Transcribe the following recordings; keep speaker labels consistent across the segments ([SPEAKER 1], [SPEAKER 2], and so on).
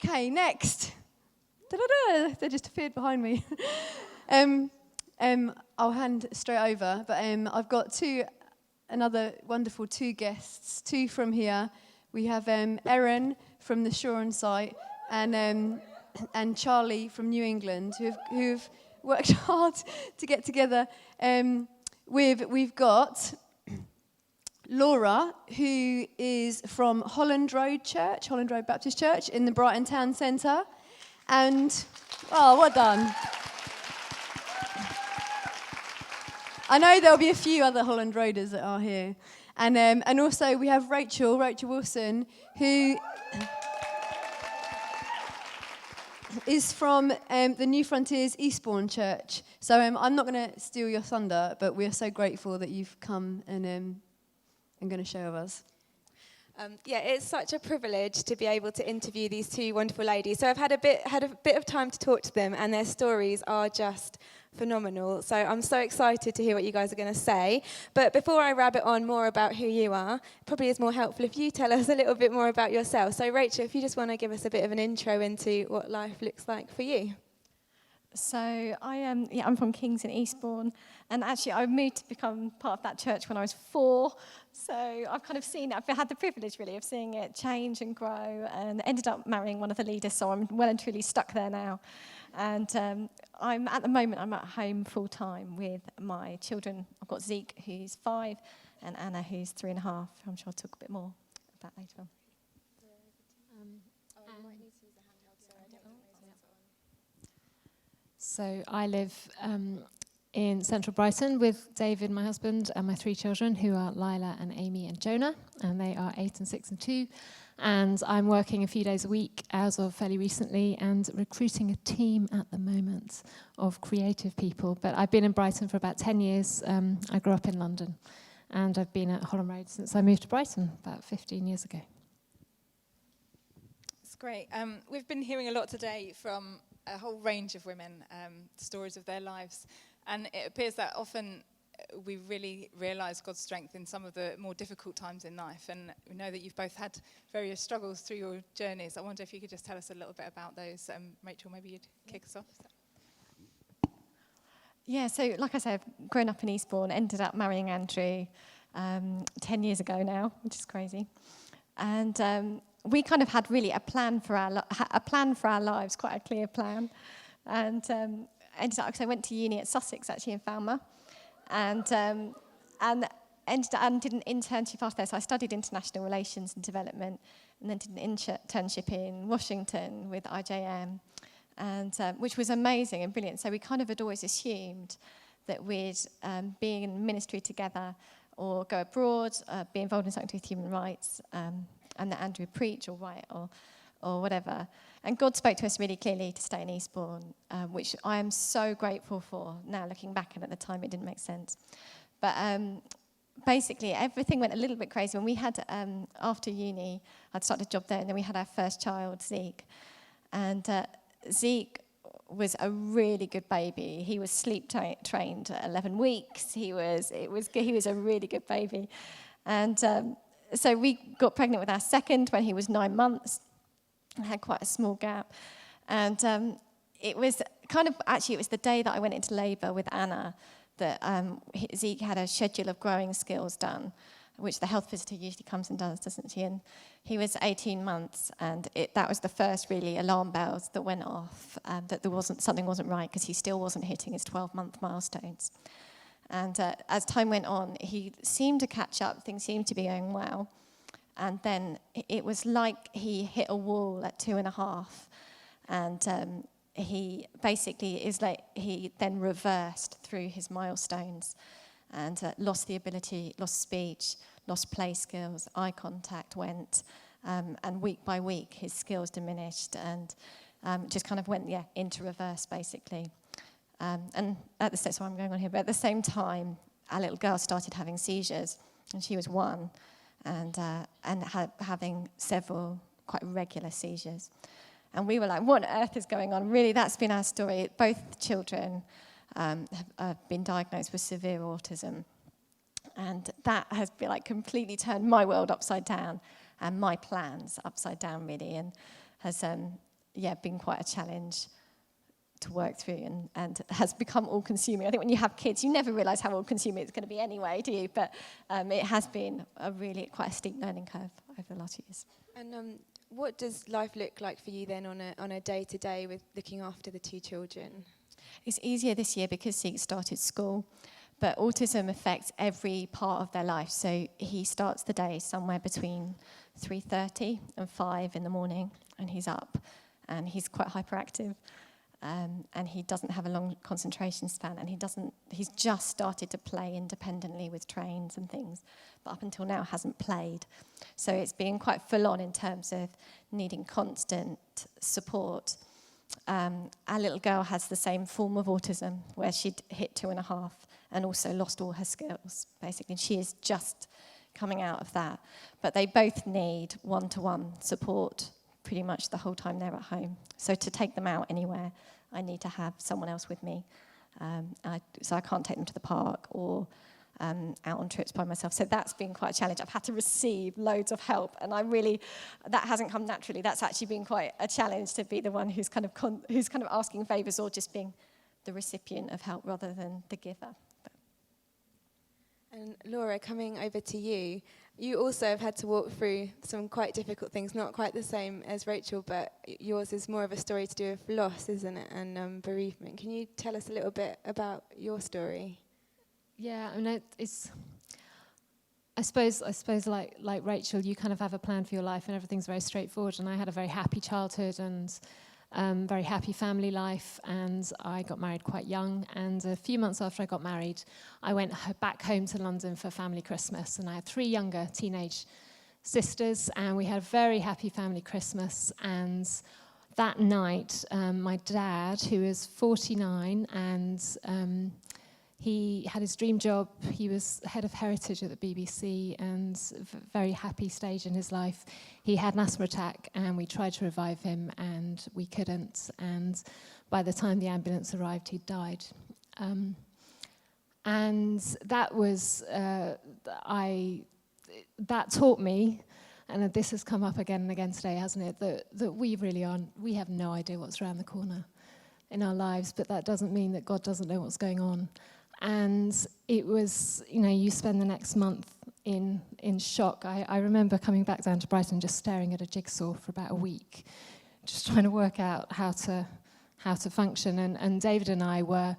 [SPEAKER 1] Okay, next. They just appeared behind me. I'll hand straight over, but I've got another wonderful two guests, two from here. We have Erin from the Shoreham site and Charlie from New England who've worked hard to get together. We've got Laura, who is from Holland Road Baptist Church in the Brighton Town Centre. And, well done. I know there'll be a few other Holland Roaders that are here. And also we have Rachel Wilson, who is from the New Frontiers Eastbourne Church. So I'm not going to steal your thunder, but we're so grateful that you've come and going to share with us.
[SPEAKER 2] It's such a privilege to be able to interview these two wonderful ladies. So I've had a bit of time to talk to them, and their stories are just phenomenal. So I'm so excited to hear what you guys are going to say. But before I rabbit on more about who you are, it probably is more helpful if you tell us a little bit more about yourself. So Rachel, if you just want to give us a bit of an intro into what life looks like for you.
[SPEAKER 3] So I'm from Kings in Eastbourne, and actually I moved to become part of that church when I was 4. So I've kind of I've had the privilege really of seeing it change and grow, and ended up marrying one of the leaders. So I'm well and truly stuck there now, and I'm at home full time with my children. I've got Zeke, who's 5, and Anna, who's 3.5. I'm sure I'll talk a bit more about later on.
[SPEAKER 4] So I live in central Brighton with David, my husband, and my 3 children, who are Lila and Amy and Jonah, and they are 8 and 6 and 2. And I'm working a few days a week as of fairly recently and recruiting a team at the moment of creative people. But I've been in Brighton for about 10 years. I grew up in London, and I've been at Holland Road since I moved to Brighton about 15 years ago.
[SPEAKER 5] That's great. We've been hearing a lot today from a whole range of women, stories of their lives. And it appears that often we really realise God's strength in some of the more difficult times in life. And we know that you've both had various struggles through your journeys. I wonder if you could just tell us a little bit about those. Rachel, maybe you'd kick us off.
[SPEAKER 3] Yeah, so like I said, I've grown up in Eastbourne, ended up marrying Andrew 10 years ago now, which is crazy. And we kind of had really a plan for our lives, quite a clear plan. And ended up, because I went to uni at Sussex, actually, in Falmouth, and ended up and did an internship after there. So I studied international relations and development, and then did an internship in Washington with IJM, and which was amazing and brilliant. So we kind of had always assumed that we'd be in ministry together, or go abroad, be involved in something to do with human rights, and that Andrew would preach or write or whatever. And God spoke to us really clearly to stay in Eastbourne, which I am so grateful for now, looking back, and at the time it didn't make sense. But basically everything went a little bit crazy. When we had, after uni, I'd started a job there, and then we had our first child, Zeke. And Zeke was a really good baby. He was sleep trained at 11 weeks. He was a really good baby. And so we got pregnant with our second when he was 9 months. I had quite a small gap. And it was the day that I went into labour with Anna that Zeke had a schedule of growing skills done, which the health visitor usually comes and does, doesn't she? And he was 18 months, and that was the first really alarm bells that went off, that something wasn't right, because he still wasn't hitting his 12-month milestones. And as time went on, he seemed to catch up. Things seemed to be going well. And then it was like he hit a wall at 2.5. And he then reversed through his milestones and lost the ability, lost speech, lost play skills, eye contact went. And week by week, his skills diminished and just kind of went into reverse, basically. And that's what I'm going on here. But at the same time, our little girl started having seizures, and she was 1, and having several quite regular seizures. And we were like, what on earth is going on? Really, that's been our story. Both children have been diagnosed with severe autism. And that has been completely turned my world upside down and my plans upside down, really, and has been quite a challenge to work through, and has become all-consuming. I think when you have kids, you never realise how all-consuming it's going to be anyway, do you? But it has been quite a steep learning curve over the last few years.
[SPEAKER 2] And what does life look like for you then on a day-to-day with looking after the two children?
[SPEAKER 3] It's easier this year because he started school, but autism affects every part of their life. So he starts the day somewhere between 3:30 and 5 in the morning, and he's up, and he's quite hyperactive. And he doesn't have a long concentration span, and he's just started to play independently with trains and things, but up until now hasn't played. So it's been quite full on in terms of needing constant support. Our little girl has the same form of autism, where she'd hit 2.5 and also lost all her skills, basically. And she is just coming out of that. But they both need one-to-one support pretty much the whole time they're at home. So to take them out anywhere, I need to have someone else with me. So I can't take them to the park or out on trips by myself. So that's been quite a challenge. I've had to receive loads of help, and that hasn't come naturally. That's actually been quite a challenge, to be the one who's kind of asking favours or just being the recipient of help rather than the giver.
[SPEAKER 2] And Laura, coming over to you, you also have had to walk through some quite difficult things, not quite the same as Rachel, but yours is more of a story to do with loss, isn't it, and bereavement. Can you tell us a little bit about your story?
[SPEAKER 4] Yeah, I mean, I suppose like Rachel, you kind of have a plan for your life and everything's very straightforward. And I had a very happy childhood and very happy family life, and I got married quite young. And a few months after I got married, I went back home to London for family Christmas, and I had 3 younger teenage sisters, and we had a very happy family Christmas. And that night, my dad, who is 49, and he had his dream job. He was head of heritage at the BBC, and very happy stage in his life. He had an asthma attack, and we tried to revive him, and we couldn't. And by the time the ambulance arrived, he'd died. And that was, that taught me, and this has come up again and again today, hasn't it, that we have no idea what's around the corner in our lives, but that doesn't mean that God doesn't know what's going on. And it was, you spend the next month in shock. I remember coming back down to Brighton, just staring at a jigsaw for about a week, just trying to work out how to function. And David and I were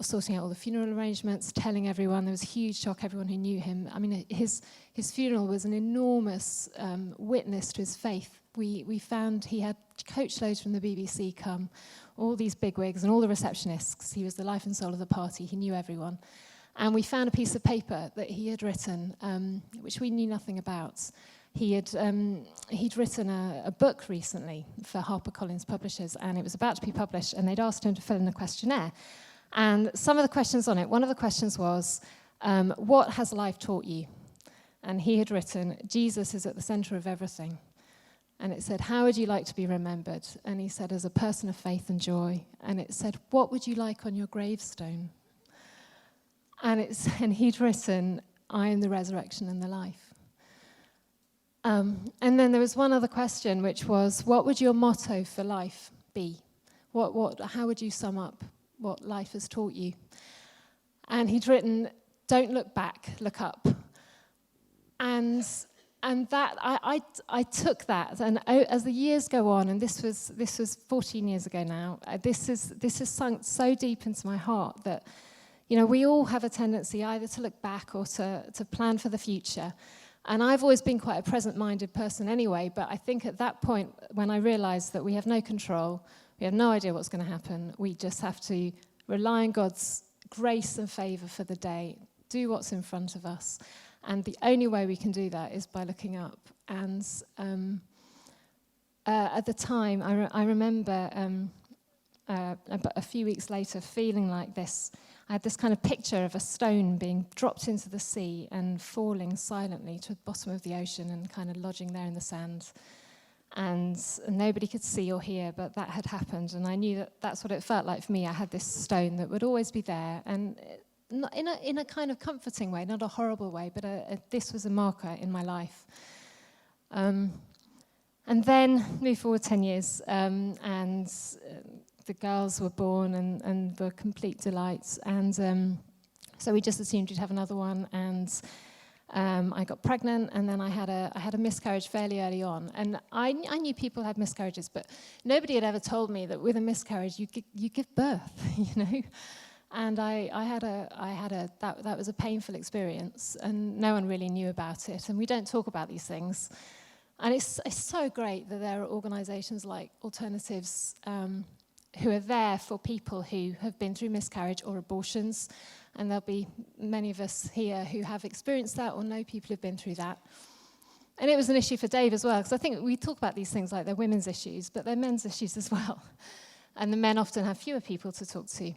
[SPEAKER 4] sorting out all the funeral arrangements, telling everyone. There was a huge shock, everyone who knew him. I mean, his funeral was an enormous witness to his faith. We found he had coach loads from the BBC come, all these bigwigs and all the receptionists. He was the life and soul of the party. He knew everyone. And we found a piece of paper that he had written, which we knew nothing about. He'd written a book recently for HarperCollins Publishers, and it was about to be published, and they'd asked him to fill in a questionnaire. And some of the questions on it, one of the questions was, what has life taught you? And he had written, Jesus is at the center of everything. And it said, how would you like to be remembered? And he said, as a person of faith and joy. And it said, what would you like on your gravestone? And he'd written, I am the resurrection and the life. And then there was one other question, which was, what would your motto for life be? How would you sum up what life has taught you? And he'd written, don't look back, look up. And that I took that, and as the years go on, and this was 14 years ago now, this has sunk so deep into my heart that, we all have a tendency either to look back or to plan for the future. And I've always been quite a present-minded person anyway, but I think at that point, when I realised that we have no control, we have no idea what's going to happen, we just have to rely on God's grace and favour for the day, do what's in front of us. And the only way we can do that is by looking up. And at the time, I remember a few weeks later feeling like this. I had this kind of picture of a stone being dropped into the sea and falling silently to the bottom of the ocean and kind of lodging there in the sand. And nobody could see or hear, but that had happened. And I knew that that's what it felt like for me. I had this stone that would always be there. And in a kind of comforting way, not a horrible way, but this was a marker in my life. And then move forward 10 years, and the girls were born and were complete delights. And so we just assumed we'd have another one, and I got pregnant, and then I had a miscarriage fairly early on. And I knew people had miscarriages, but nobody had ever told me that with a miscarriage you give birth, you know. And that was a painful experience, and no one really knew about it. And we don't talk about these things. And it's so great that there are organisations like Alternatives who are there for people who have been through miscarriage or abortions. And there'll be many of us here who have experienced that or know people who've been through that. And it was an issue for Dave as well, because I think we talk about these things like they're women's issues, but they're men's issues as well. And the men often have fewer people to talk to.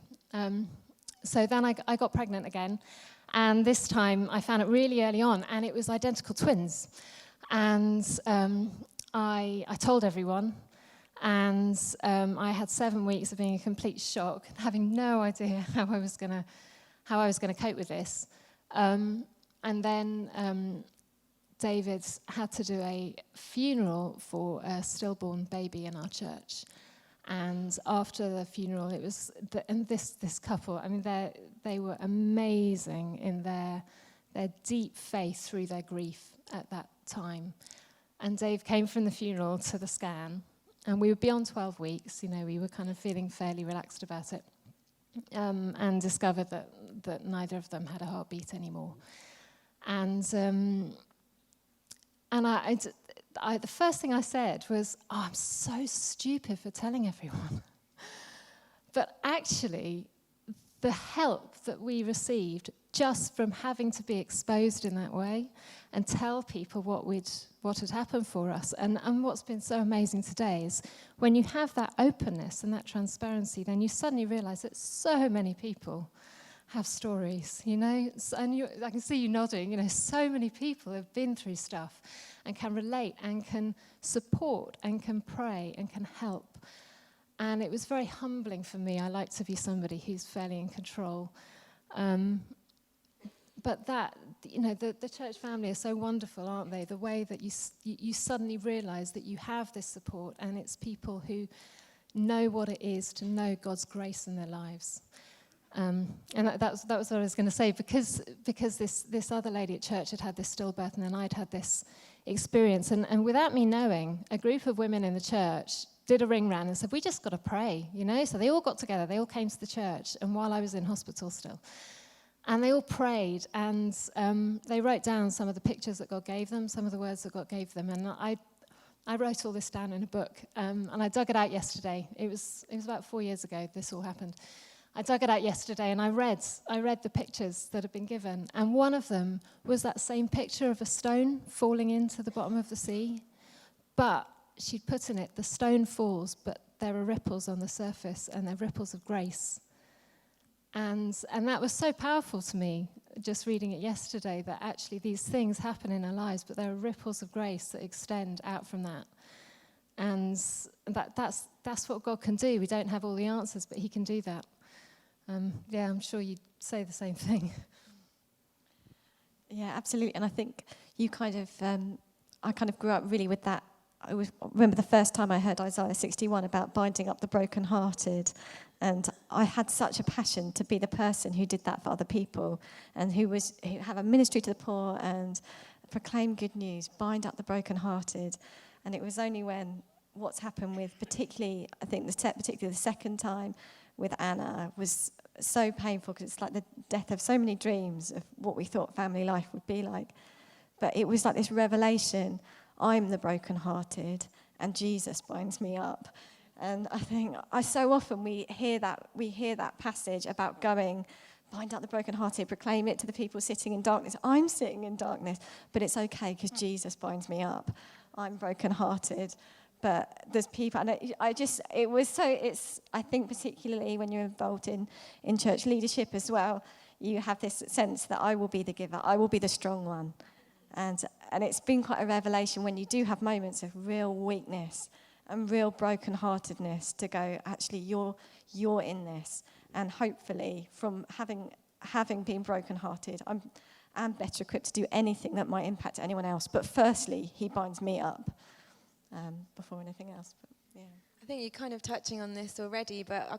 [SPEAKER 4] So then I got pregnant again, and this time I found it really early on, and it was identical twins. And I told everyone, and I had 7 weeks of being a complete shock, having no idea how I was going to cope with this. And then David had to do a funeral for a stillborn baby in our church. And after the funeral, it was this couple. I mean, they were amazing in their deep faith through their grief at that time. And Dave came from the funeral to the scan, and we were beyond 12 weeks. You know, we were kind of feeling fairly relaxed about it, and discovered that neither of them had a heartbeat anymore. And the first thing I said was, "Oh, I'm so stupid for telling everyone." But actually, the help that we received just from having to be exposed in that way and tell people what had happened for us. And what's been so amazing today is when you have that openness and that transparency, then you suddenly realize that so many people have stories, you know. And I can see you nodding, you know, so many people have been through stuff and can relate and can support and can pray and can help. And it was very humbling for me. I like to be somebody who's fairly in control. But that, you know, the church family are so wonderful, aren't they? The way that you suddenly realize that you have this support, and it's people who know what it is to know God's grace in their lives. And that was what I was going to say, because this other lady at church had this stillbirth, and then I'd had this experience. And without me knowing, a group of women in the church did a ring round and said, "We just got to pray," you know? So they all got together, they all came to the church, and while I was in hospital still. And they all prayed, and they wrote down some of the pictures that God gave them, some of the words that God gave them. And I wrote all this down in a book, and I dug it out yesterday. It was about 4 years ago this all happened. I dug it out yesterday, and I read the pictures that had been given. And one of them was that same picture of a stone falling into the bottom of the sea. But she'd put in it, the stone falls, but there are ripples on the surface, and they're ripples of grace. And that was so powerful to me, just reading it yesterday, that actually these things happen in our lives, but there are ripples of grace that extend out from that. And that's what God can do. We don't have all the answers, but he can do that. I'm sure you'd say the same thing.
[SPEAKER 3] Yeah, absolutely. And I think you I kind of grew up really with that. I remember the first time I heard Isaiah 61 about binding up the brokenhearted, and I had such a passion to be the person who did that for other people, and who have a ministry to the poor and proclaim good news, bind up the brokenhearted. And it was only when what's happened with, particularly the second time with Anna, was so painful, because it's like the death of so many dreams of what we thought family life would be like. But it was like this revelation: I'm the brokenhearted, and Jesus binds me up. And I think so often we hear that passage about going, bind up the brokenhearted, proclaim it to the people sitting in darkness. I'm sitting in darkness, but it's okay because Jesus binds me up. I'm brokenhearted. But there's people, and I think particularly when you're involved in church leadership as well, you have this sense that I will be the giver, I will be the strong one. And it's been quite a revelation when you do have moments of real weakness and real brokenheartedness to go, actually, you're in this. And hopefully, from having been brokenhearted, I'm better equipped to do anything that might impact anyone else. But firstly, he binds me up. before anything else. But yeah.
[SPEAKER 2] I think you're kind of touching on this already, but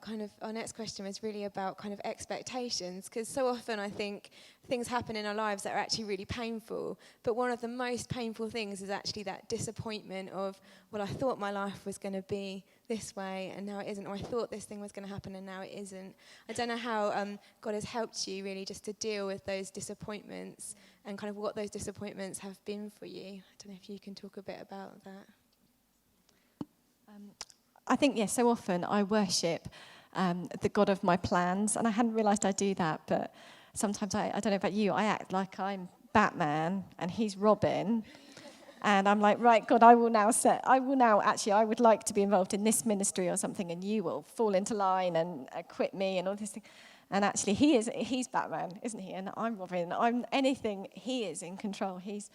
[SPEAKER 2] our next question was really about kind of expectations, because so often I think things happen in our lives that are actually really painful, but one of the most painful things is actually that disappointment of, well, I thought my life was going to be this way and now it isn't, or I thought this thing was going to happen and now it isn't. I don't know how God has helped you really just to deal with those disappointments and kind of what those disappointments have been for you. I don't know if you can talk a bit about that.
[SPEAKER 3] I think, yes, so often I worship the God of my plans, and I hadn't realised I do that, but sometimes I don't know about you, I act like I'm Batman and he's Robin, and I'm like, right, God, I would like to be involved in this ministry or something, and you will fall into line and quit me and all this thing. And actually, he's Batman, isn't he? And I'm Robin. I'm anything. He is in control. He's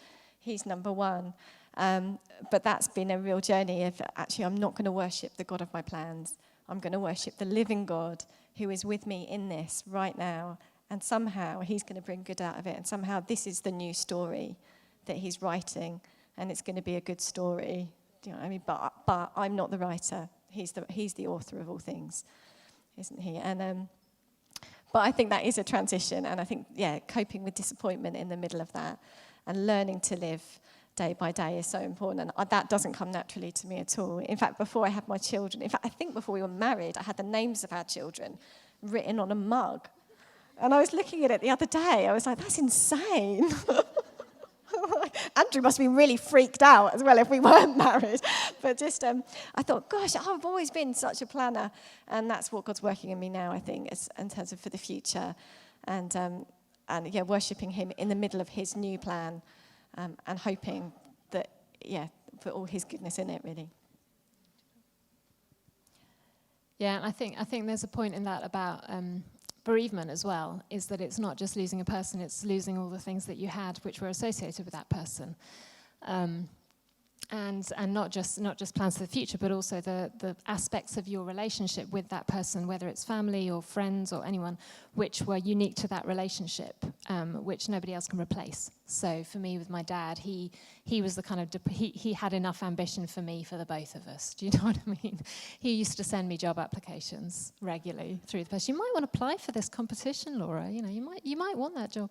[SPEAKER 3] number one. But that's been a real journey of actually I'm not going to worship the God of my plans. I'm going to worship the living God who is with me in this right now. And somehow he's going to bring good out of it. And somehow this is the new story that he's writing. And it's going to be a good story. Do you know what I mean? But I'm not the writer. He's the author of all things, isn't he? And but I think that is a transition. And I think, coping with disappointment in the middle of that and learning to live day by day is so important, and that doesn't come naturally to me at all. In fact, before I had my children, I think before we were married, I had the names of our children written on a mug. And I was looking at it the other day, I was like, that's insane. Andrew must have been really freaked out as well if we weren't married. But just, I thought, gosh, I've always been such a planner. And that's what God's working in me now, I think, in terms of for the future. And worshipping him in the middle of his new plan. And hoping that, for all his goodness in it, really.
[SPEAKER 4] Yeah, and I think there's a point in that about bereavement as well, is that it's not just losing a person, it's losing all the things that you had which were associated with that person. And not just plans for the future, but also the aspects of your relationship with that person, whether it's family or friends or anyone, which were unique to that relationship, which nobody else can replace. So for me, with my dad, he was the kind of he had enough ambition for me, for the both of us. Do you know what I mean? He used to send me job applications regularly through the post. You might want to apply for this competition, Laura. You know, you might want that job.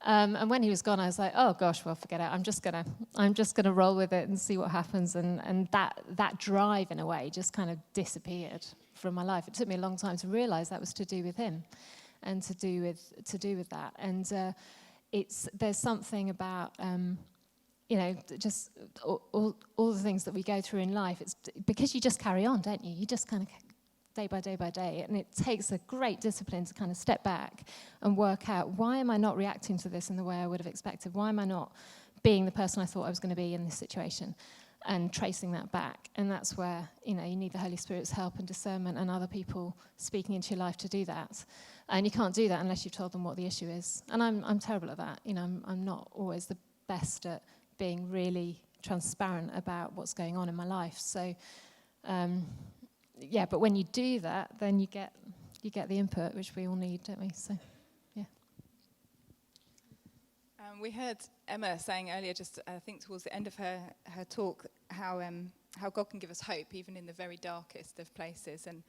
[SPEAKER 4] And when he was gone, I was like, oh gosh, well, forget it. I'm just gonna roll with it and see what happens. And that drive, in a way, just kind of disappeared from my life. It took me a long time to realise that was to do with him, and to do with that. And there's something about just all the things that we go through in life. It's because you just carry on, don't you? You just kind of day by day, and it takes a great discipline to kind of step back and work out, why am I not reacting to this in the way I would have expected? Why am I not being the person I thought I was going to be in this situation? And tracing that back. And that's where, you need the Holy Spirit's help and discernment and other people speaking into your life to do that. And you can't do that unless you've told them what the issue is. And I'm terrible at that. I'm not always the best at being really transparent about what's going on in my life. So but when you do that, then you get the input, which we all need, don't we? So, yeah.
[SPEAKER 5] We heard Emma saying earlier, just I think towards the end of her talk, how God can give us hope even in the very darkest of places. And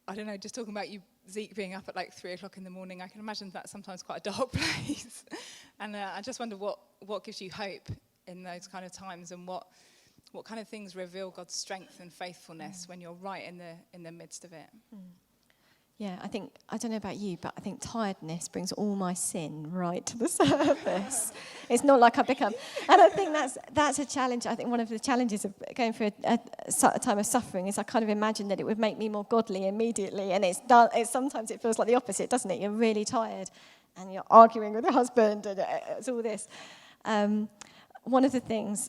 [SPEAKER 5] I don't know, just talking about you, Zeke, being up at like 3 o'clock in the morning, I can imagine that's sometimes quite a dark place. And I just wonder what gives you hope in those kind of times, and what kind of things reveal God's strength and faithfulness when you're right in the midst of it?
[SPEAKER 3] Yeah, I don't know about you, but I think tiredness brings all my sin right to the surface. It's not like I become, and I think that's a challenge. I think one of the challenges of going through a time of suffering is I kind of imagine that it would make me more godly immediately, and sometimes it feels like the opposite, doesn't it? You're really tired, and you're arguing with your husband, and it's all this. One of the things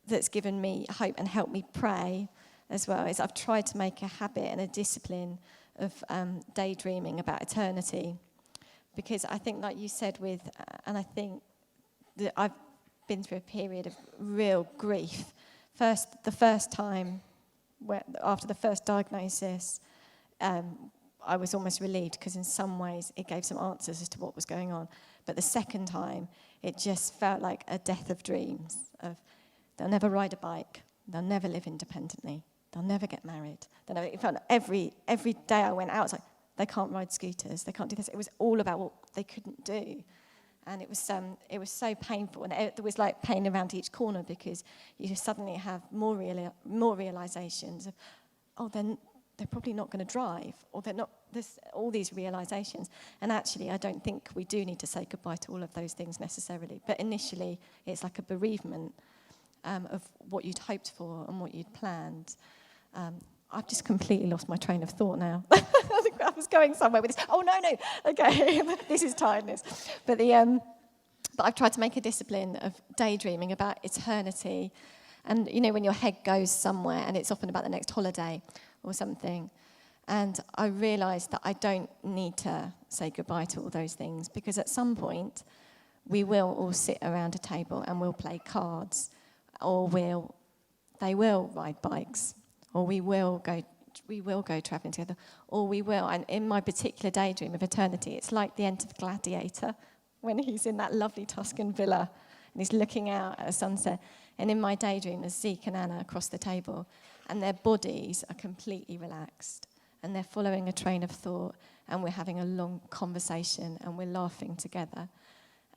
[SPEAKER 3] that's given me hope and helped me pray as well is I've tried to make a habit and a discipline of daydreaming about eternity, because I think, like you said, and I think that I've been through a period of real grief. The first time, after the first diagnosis, I was almost relieved, because in some ways it gave some answers as to what was going on. But the second time, it just felt like a death of dreams. They'll never ride a bike. They'll never live independently. They'll never get married. In fact, every day I went out, it's like, they can't ride scooters. They can't do this. It was all about what they couldn't do. And it was so painful. And there was like pain around each corner because you suddenly have more realizations of, oh, they're probably not going to drive, or they're not, all these realizations. And actually, I don't think we do need to say goodbye to all of those things necessarily. But initially, it's like a bereavement of what you'd hoped for and what you'd planned. I've just completely lost my train of thought now. I think I was going somewhere with this. Oh, no. Okay, this is tiredness. But I've tried to make a discipline of daydreaming about eternity. And, you know, when your head goes somewhere, and it's often about the next holiday or something. And I realised that I don't need to say goodbye to all those things, because at some point, we will all sit around a table and we'll play cards, or they will ride bikes, or we will go travelling together, or we will. And in my particular daydream of eternity, it's like the end of Gladiator, when he's in that lovely Tuscan villa and he's looking out at a sunset. And in my daydream, there's Zeke and Anna across the table, and their bodies are completely relaxed, and they're following a train of thought, and we're having a long conversation, and we're laughing together.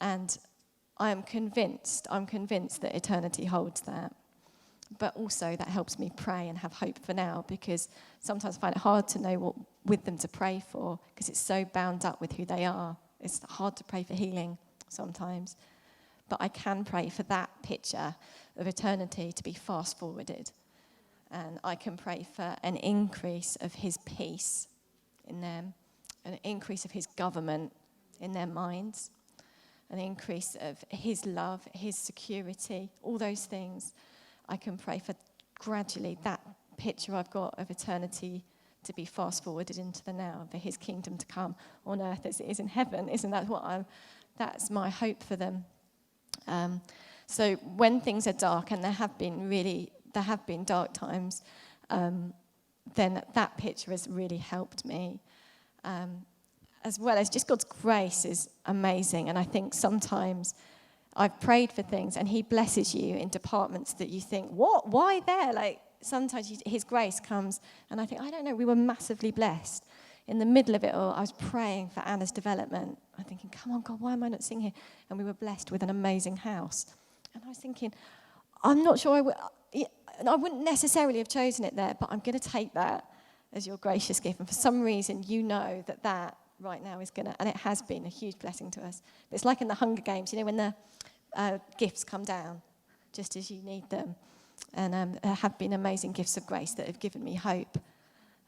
[SPEAKER 3] And I'm convinced that eternity holds that. But also that helps me pray and have hope for now, because sometimes I find it hard to know what with them to pray for, because it's so bound up with who they are. It's hard to pray for healing sometimes. But I can pray for that picture of eternity to be fast-forwarded. And I can pray for an increase of his peace in them, an increase of his government in their minds, an increase of his love, his security, all those things. I can pray for gradually that picture I've got of eternity to be fast-forwarded into the now, for his kingdom to come on earth as it is in heaven. Isn't that that's my hope for them. So when things are dark, and there have been dark times, then that picture has really helped me. As well as just God's grace is amazing. And I think sometimes I've prayed for things and he blesses you in departments that you think, what? Why there? Like sometimes his grace comes and I think, I don't know, we were massively blessed. In the middle of it all, I was praying for Anna's development. I'm thinking, come on, God, why am I not sitting here? And we were blessed with an amazing house. And I was thinking, I'm not sure I wouldn't necessarily have chosen it there, but I'm going to take that as your gracious gift. And for some reason, you know that right now is going to, and it has been a huge blessing to us. But it's like in the Hunger Games, you know, when the gifts come down just as you need them. And there have been amazing gifts of grace that have given me hope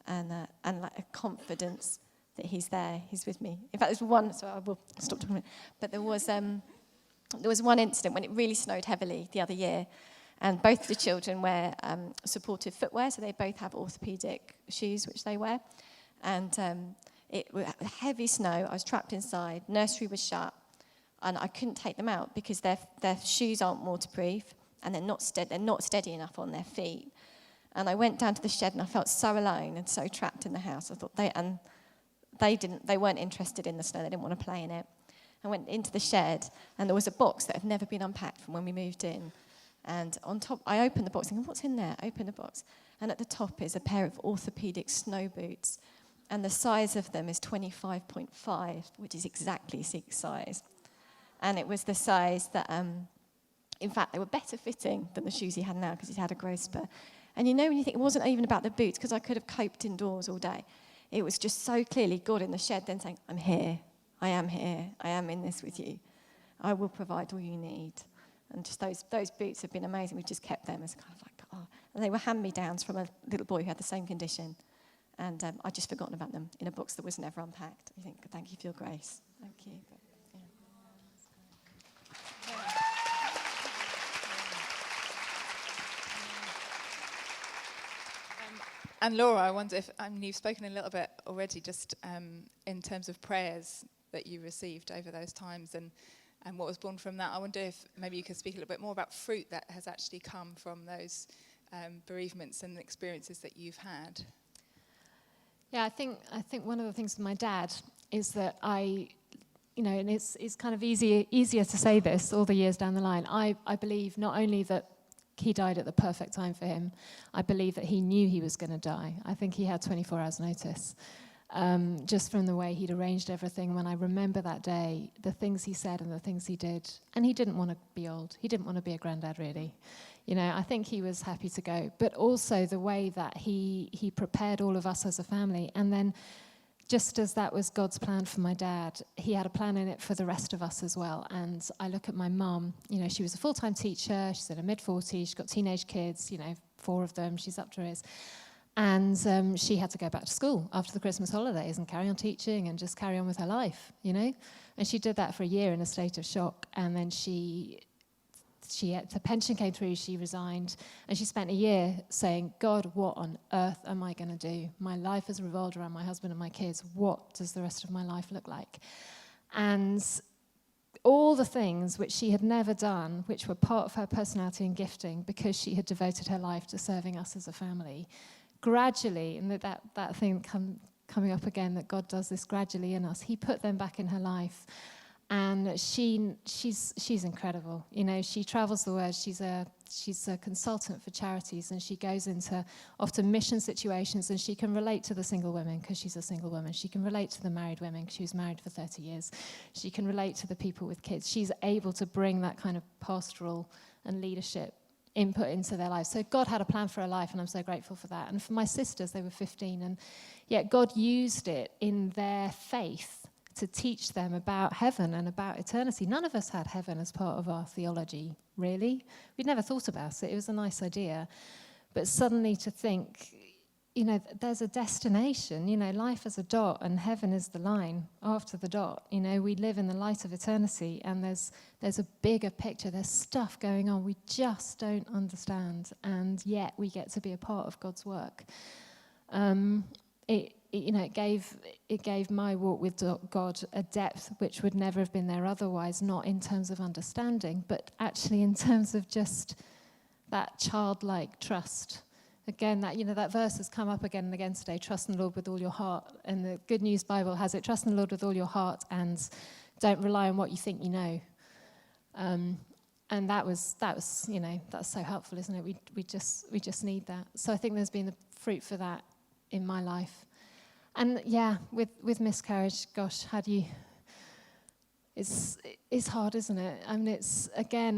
[SPEAKER 3] and like a confidence that he's there, he's with me. In fact, there's one, so I will stop talking about it, but there was one incident when it really snowed heavily the other year, and both the children wear supportive footwear, so they both have orthopedic shoes which they wear. And it was heavy snow. I was trapped inside. Nursery was shut, and I couldn't take them out because their shoes aren't waterproof, and they're not steady enough on their feet. And I went down to the shed, and I felt so alone and so trapped in the house. I thought they weren't interested in the snow. They didn't want to play in it. I went into the shed, and there was a box that had never been unpacked from when we moved in. And on top, I opened the box, thinking, what's in there? I opened the box, and at the top is a pair of orthopedic snow boots. And the size of them is 25.5, which is exactly Zeke's size. And it was the size that, in fact, they were better fitting than the shoes he had now because he's had a growth spurt. And you know when you think it wasn't even about the boots, because I could have coped indoors all day. It was just so clearly God in the shed then saying, I'm here, I am in this with you. I will provide all you need. And just those boots have been amazing. We've just kept them as kind of like, oh. And they were hand-me-downs from a little boy who had the same condition. And I'd just forgotten about them in a box that was never unpacked. I think, thank you for your grace. Thank you.
[SPEAKER 5] And Laura, I wonder if, you've spoken a little bit already just in terms of prayers that you received over those times and what was born from that. I wonder if maybe you could speak a little bit more about fruit that has actually come from those bereavements and experiences that you've had.
[SPEAKER 4] Yeah, I think one of the things with my dad is that and it's kind of easier to say this all the years down the line. I believe not only that he died at the perfect time for him. I believe that he knew he was going to die. I think he had 24 hours notice. Just from the way he'd arranged everything. When I remember that day, the things he said and the things he did, and he didn't want to be old. He didn't want to be a granddad, really. You know, I think he was happy to go. But also the way that he prepared all of us as a family. And then just as that was God's plan for my dad, he had a plan in it for the rest of us as well. And I look at my mum, you know, she was a full-time teacher. She's in her mid-40s. She's got teenage kids, you know, 4 of them. She's up to her ears. And she had to go back to school after the Christmas holidays and carry on teaching and just carry on with her life, you know. And she did that for a year in a state of shock. And then the pension came through, she resigned, and she spent a year saying, God, what on earth am I going to do? My life has revolved around my husband and my kids. What does the rest of my life look like? And all the things which she had never done, which were part of her personality and gifting, because she had devoted her life to serving us as a family, gradually, and that thing coming up again, that God does this gradually in us, he put them back in her life. And she's incredible. You know, she travels the world. She's a consultant for charities, and she goes into often mission situations, and she can relate to the single women because she's a single woman. She can relate to the married women because she was married for 30 years. She can relate to the people with kids. She's able to bring that kind of pastoral and leadership input into their lives. So God had a plan for her life, and I'm so grateful for that. And for my sisters, they were 15, and yet God used it in their faith to teach them about heaven and about eternity. None of us had heaven as part of our theology, really. We'd never thought about it. It was a nice idea. But suddenly to think, you know, there's a destination, you know, life is a dot and heaven is the line after the dot. You know, we live in the light of eternity, and there's a bigger picture. There's stuff going on we just don't understand, and yet we get to be a part of God's work. It gave my walk with God a depth which would never have been there otherwise, not in terms of understanding, but actually in terms of just that childlike trust. Again, that verse has come up again and again today, trust in the Lord with all your heart. And the Good News Bible has it, trust in the Lord with all your heart and don't rely on what you think you know. And that was that's so helpful, isn't it? We just need that. So I think there's been the fruit for that in my life. And yeah, with miscarriage, gosh, it's hard, isn't it? I mean, it's, again,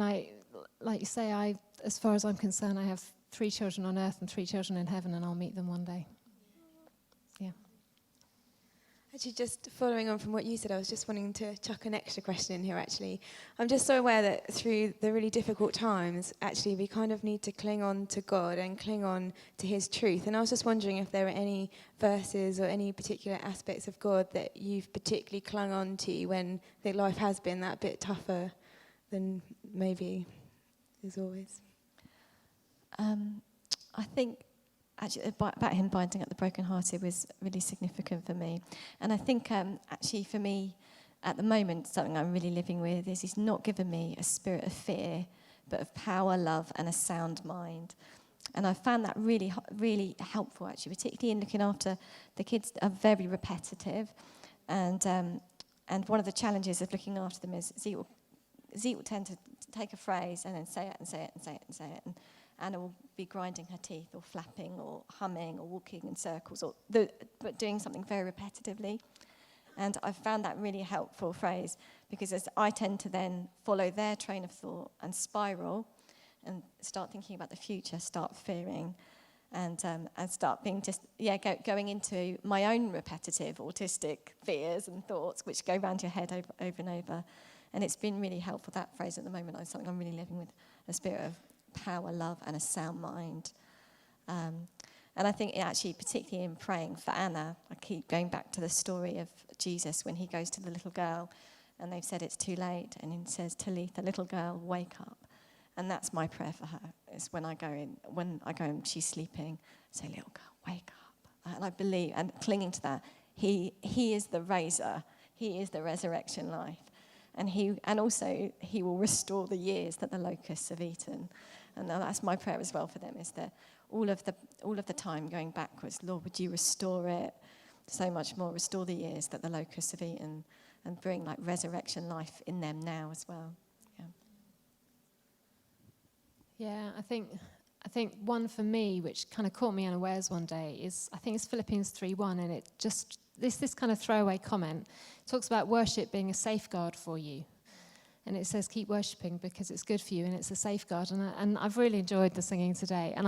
[SPEAKER 4] like you say, as far as I'm concerned, I have 3 children on earth and 3 children in heaven, and I'll meet them one day. Yeah.
[SPEAKER 2] Actually, just following on from what you said, I was just wanting to chuck an extra question in here, actually. I'm just so aware that through the really difficult times, actually, we kind of need to cling on to God and cling on to his truth. And I was just wondering if there are any verses or any particular aspects of God that you've particularly clung on to when life has been that bit tougher than maybe is always.
[SPEAKER 3] I think actually about him binding up the brokenhearted was really significant for me. And I think actually for me at the moment, something I'm really living with is he's not given me a spirit of fear, but of power, love, and a sound mind. And I found that really, really helpful, actually, particularly in looking after the kids are very repetitive. And one of the challenges of looking after them is Zeke will tend to take a phrase and then say it and say it and say it and say it. And Anna will be grinding her teeth or flapping or humming or walking in circles, but doing something very repetitively. And I've found that really helpful phrase, because as I tend to then follow their train of thought and spiral and start thinking about the future, start fearing and start being going into my own repetitive autistic fears and thoughts which go round your head over and over. And it's been really helpful, that phrase at the moment. It's something I'm really living with, a spirit of power, love, and a sound mind. And I think actually, particularly in praying for Anna, I keep going back to the story of Jesus when he goes to the little girl and they've said it's too late, and he says, Talitha, little girl, wake up. And that's my prayer for her, is when I go in and she's sleeping, I say, little girl, wake up. And I believe, and clinging to that, he is the raiser, he is the resurrection life. And also he will restore the years that the locusts have eaten. And that's my prayer as well for them, is that all of the time going backwards, Lord, would you restore it so much more, restore the years that the locusts have eaten, and bring like resurrection life in them now as well. Yeah.
[SPEAKER 4] Yeah, I think one for me, which kind of caught me unawares one day, is I think it's Philippians 3:1, and it just this kind of throwaway comment talks about worship being a safeguard for you, and it says keep worshiping because it's good for you and it's a safeguard. And I've really enjoyed the singing today, and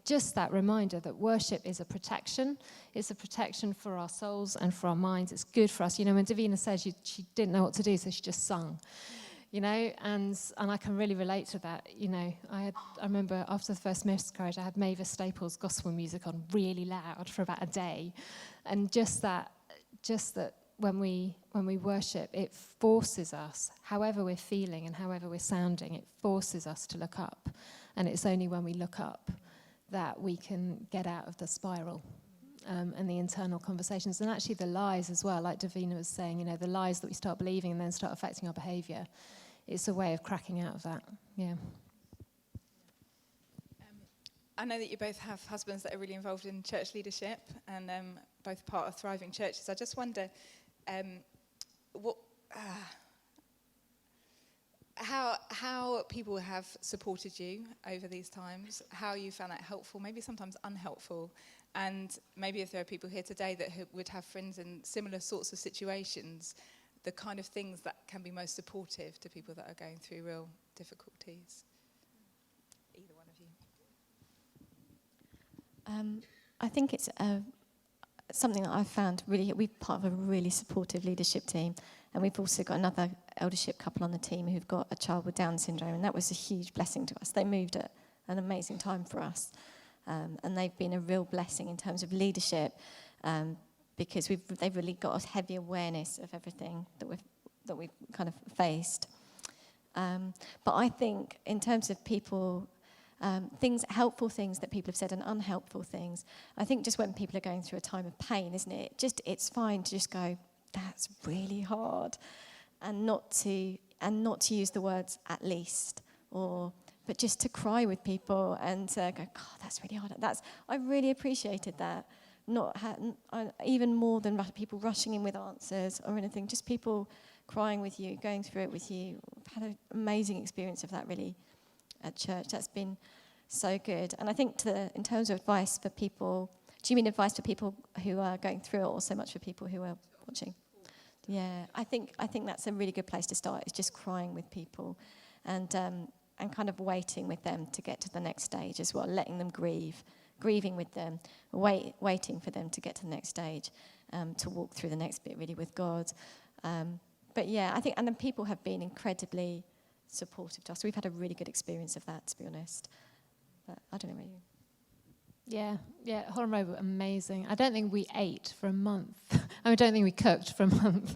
[SPEAKER 4] just that reminder that worship is a protection. It's a protection for our souls and for our minds. It's good for us. You know, when Davina said she didn't know what to do, so she just sung. You know, and I can really relate to that. You know, I remember after the first miscarriage, I had Mavis Staples' gospel music on really loud for about a day, and just that when we worship, it forces us, however we're feeling and however we're sounding, it forces us to look up, and it's only when we look up that we can get out of the spiral. And the internal conversations, and actually the lies as well, like Davina was saying, you know, the lies that we start believing and then start affecting our behaviour. It's a way of cracking out of that, yeah.
[SPEAKER 5] I know that you both have husbands that are really involved in church leadership and both part of thriving churches. I just wonder how people have supported you over these times, how you found that helpful, maybe sometimes unhelpful, and maybe if there are people here today that would have friends in similar sorts of situations, the kind of things that can be most supportive to people that are going through real difficulties. Either one of you.
[SPEAKER 3] I think it's something that I've found really, we're part of a really supportive leadership team, and we've also got another eldership couple on the team who've got a child with Down syndrome, and that was a huge blessing to us. They moved at an amazing time for us, and they've been a real blessing in terms of leadership, because they've really got a heavy awareness of everything that we've kind of faced. But I think in terms of people, helpful things that people have said and unhelpful things, I think just when people are going through a time of pain, isn't it? It's fine to just go, that's really hard, and not to use the words at least, but just to cry with people and to go, God, that's really hard. I really appreciated that. Even more than people rushing in with answers or anything, just people crying with you, going through it with you. I've had an amazing experience of that really at church. That's been so good. And I think in terms of advice for people, do you mean advice for people who are going through it, or so much for people who are watching? Yeah, I think that's a really good place to start. Is just crying with people, and kind of waiting with them to get to the next stage as well, letting them grieving with them, waiting for them to get to the next stage, to walk through the next bit really with God. But yeah, I think, and then people have been incredibly supportive to us. We've had a really good experience of that, to be honest. But I don't know about you.
[SPEAKER 4] Yeah, Holland Road were amazing. I don't think we ate for a month. I don't think we cooked for a month.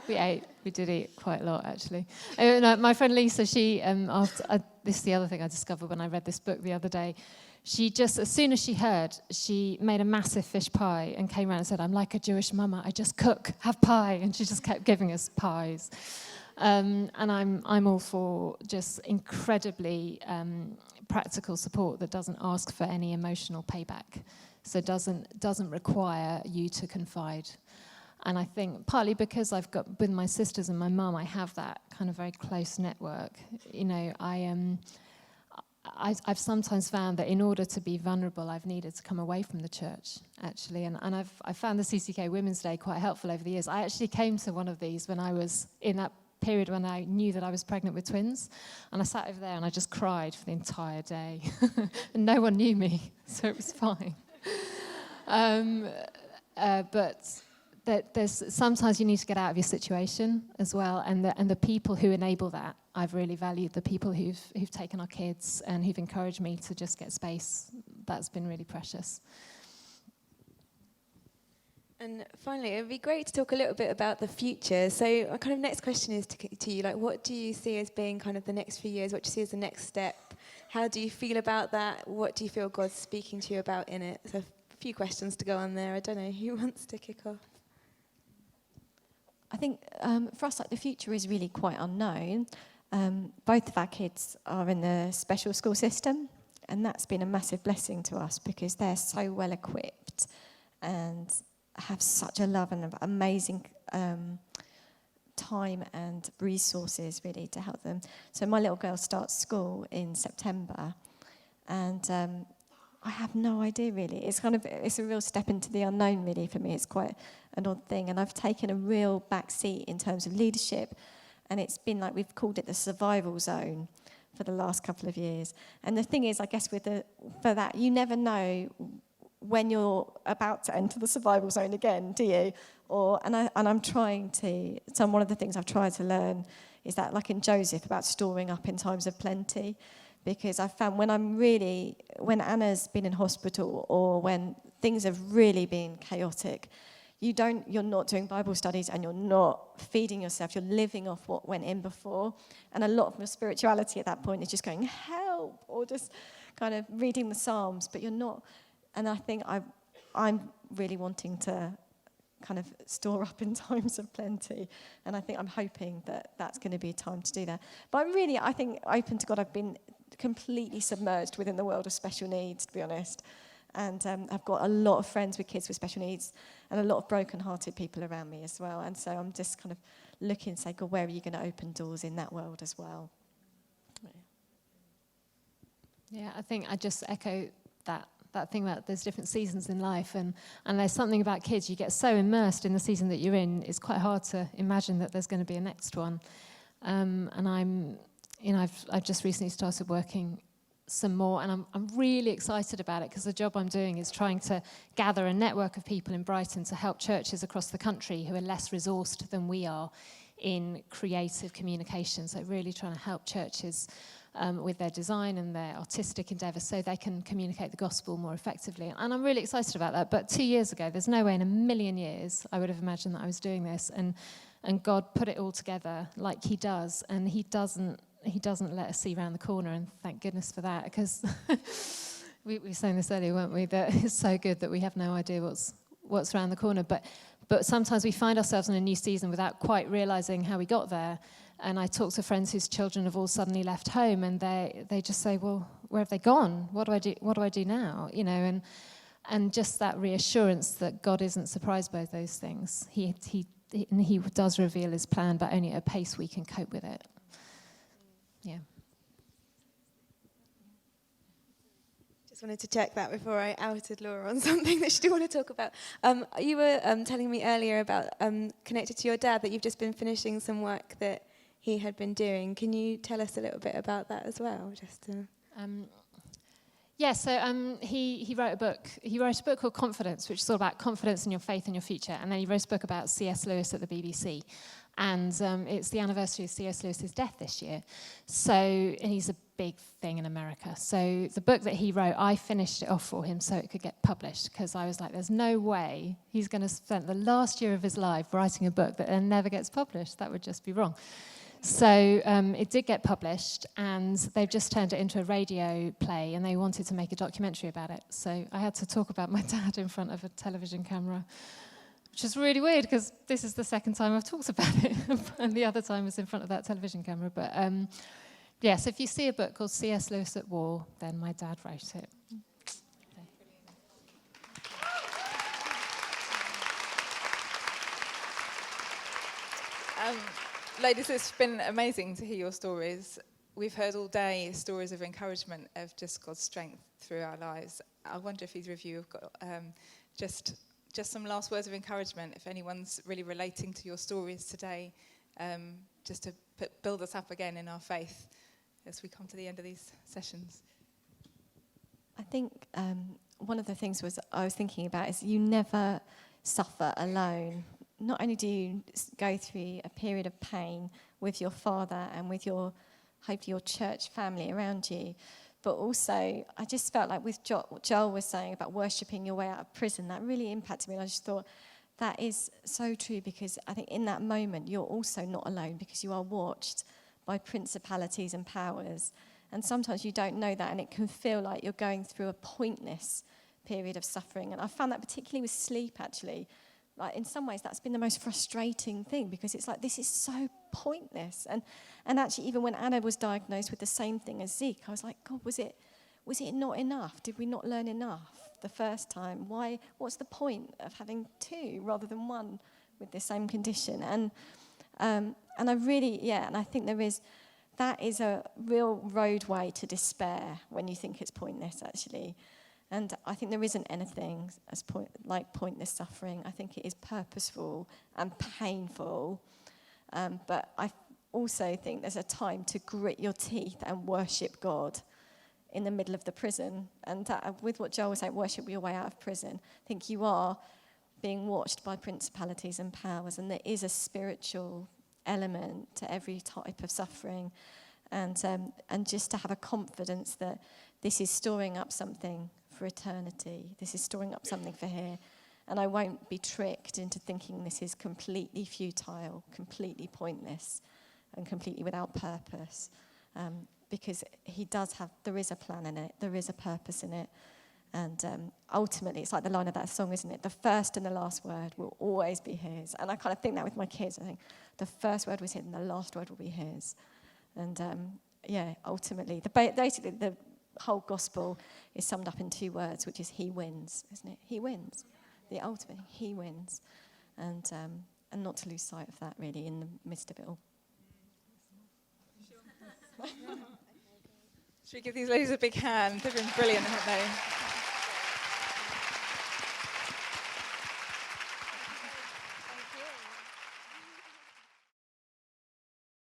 [SPEAKER 4] We did eat quite a lot, actually. My friend Lisa, this is the other thing I discovered when I read this book the other day. She just, as soon as she heard, she made a massive fish pie and came around and said, I'm like a Jewish mama, I just cook, have pie. And she just kept giving us pies. And I'm all for just incredibly practical support that doesn't ask for any emotional payback. So doesn't require you to confide. And I think partly because I've got, with my sisters and my mum, I have that kind of very close network. You know, I've sometimes found that in order to be vulnerable, I've needed to come away from the church, actually. And I've found the CCK Women's Day quite helpful over the years. I actually came to one of these when I was in that period when I knew that I was pregnant with twins. And I sat over there and I just cried for the entire day. And no one knew me, so it was fine. But there's sometimes you need to get out of your situation as well, and the people who enable that, I've really valued the people who've taken our kids and who've encouraged me to just get space. That's been really precious.
[SPEAKER 2] And finally, it would be great to talk a little bit about the future. So my kind of next question is to you, like, what do you see as being kind of the next few years? What do you see as the next step? How do you feel about that? What do you feel God's speaking to you about in it? So a few questions to go on there. I don't know, who wants to kick off?
[SPEAKER 3] I think for us, like, the future is really quite unknown. Both of our kids are in the special school system, and that's been a massive blessing to us because they're so well equipped and have such a love and amazing time and resources really to help them. So my little girl starts school in September, and I have no idea really. It's a real step into the unknown really for me. It's quite an odd thing, and I've taken a real back seat in terms of leadership, and it's been like we've called it the survival zone for the last couple of years. And the thing is, I guess for that, you never know when you're about to enter the survival zone again, do you? I'm trying to. So one of the things I've tried to learn is that, like in Joseph, about storing up in times of plenty. Because I found when Anna's been in hospital or when things have really been chaotic, you're not doing Bible studies and you're not feeding yourself. You're living off what went in before. And a lot of your spirituality at that point is just going, help, or just kind of reading the Psalms, but you're not. And I think I'm really wanting to kind of store up in times of plenty. And I think I'm hoping that that's going to be a time to do that. But I think, open to God, I've been completely submerged within the world of special needs, to be honest. And I've got a lot of friends with kids with special needs and a lot of broken-hearted people around me as well. And so I'm just kind of looking and say, God, where are you going to open doors in that world as well?
[SPEAKER 4] Yeah, I think I just echo that thing about there's different seasons in life, and there's something about kids, you get so immersed in the season that you're in, it's quite hard to imagine that there's going to be a next one. And I've just recently started working some more, and I'm really excited about it because the job I'm doing is trying to gather a network of people in Brighton to help churches across the country who are less resourced than we are in creative communication. So really trying to help churches with their design and their artistic endeavours so they can communicate the gospel more effectively. And I'm really excited about that. But 2 years ago, there's no way in a million years I would have imagined that I was doing this. And God put it all together like he does. And he doesn't let us see around the corner, and thank goodness for that, because we were saying this earlier, weren't we, that it's so good that we have no idea what's around the corner. But sometimes we find ourselves in a new season without quite realising how we got there. And I talk to friends whose children have all suddenly left home, and they just say, well, where have they gone? What do I do now? You know, and just that reassurance that God isn't surprised by those things. He does reveal his plan, but only at a pace we can cope with it. Yeah.
[SPEAKER 2] Just wanted to check that before I outed Laura on something that she didn't want to talk about. You were telling me earlier about, connected to your dad, that you've just been finishing some work that he had been doing. Can you tell us a little bit about that as well?
[SPEAKER 4] He wrote a book. He wrote a book called Confidence, which is all about confidence in your faith and your future. And then he wrote a book about C.S. Lewis at the BBC. And it's the anniversary of C.S. Lewis's death this year. And he's a big thing in America. So the book that he wrote, I finished it off for him so it could get published, because I was like, there's no way he's going to spend the last year of his life writing a book that then never gets published. That would just be wrong. So it did get published, and they've just turned it into a radio play, and they wanted to make a documentary about it. So I had to talk about my dad in front of a television camera, which is really weird because this is the second time I've talked about it, and the other time was in front of that television camera. But so if you see a book called C.S. Lewis at War, then my dad wrote it.
[SPEAKER 5] Ladies, it's been amazing to hear your stories. We've heard all day stories of encouragement, of just God's strength through our lives. I wonder if either of you have got just some last words of encouragement, if anyone's really relating to your stories today, just to build us up again in our faith as we come to the end of these sessions.
[SPEAKER 3] I think one of the things I was thinking about is you never suffer alone. Not only do you go through a period of pain with your father and with hopefully your church family around you, but also I just felt like with what Joel was saying about worshipping your way out of prison, that really impacted me. And I just thought that is so true, because I think in that moment you're also not alone, because you are watched by principalities and powers. And sometimes you don't know that, and it can feel like you're going through a pointless period of suffering. And I found that particularly with sleep, actually. Like in some ways that's been the most frustrating thing, because it's like, this is so pointless. And actually, even when Anna was diagnosed with the same thing as Zeke, I was like, God, was it not enough? Did we not learn enough the first time? What's the point of having two rather than one with the same condition? And And I think that is a real roadway to despair when you think it's pointless, actually. And I think there isn't anything like pointless suffering. I think it is purposeful and painful. But I also think there's a time to grit your teeth and worship God in the middle of the prison. And with what Joel was saying, worship your way out of prison. I think you are being watched by principalities and powers, and there is a spiritual element to every type of suffering. And just to have a confidence that this is storing up something for eternity. This is storing up something for here. And I won't be tricked into thinking this is completely futile, completely pointless, and completely without purpose. Because there is a plan in it, there is a purpose in it. And ultimately, it's like the line of that song, isn't it? The first and the last word will always be his. And I kind of think that with my kids. I think the first word was his and the last word will be his. And ultimately, basically the whole gospel is summed up in 2 words, which is he wins, isn't it? He wins. The ultimate, he wins. And not to lose sight of that, really, in the midst of it all.
[SPEAKER 5] Should we give these ladies a big hand? They've been brilliant, haven't they?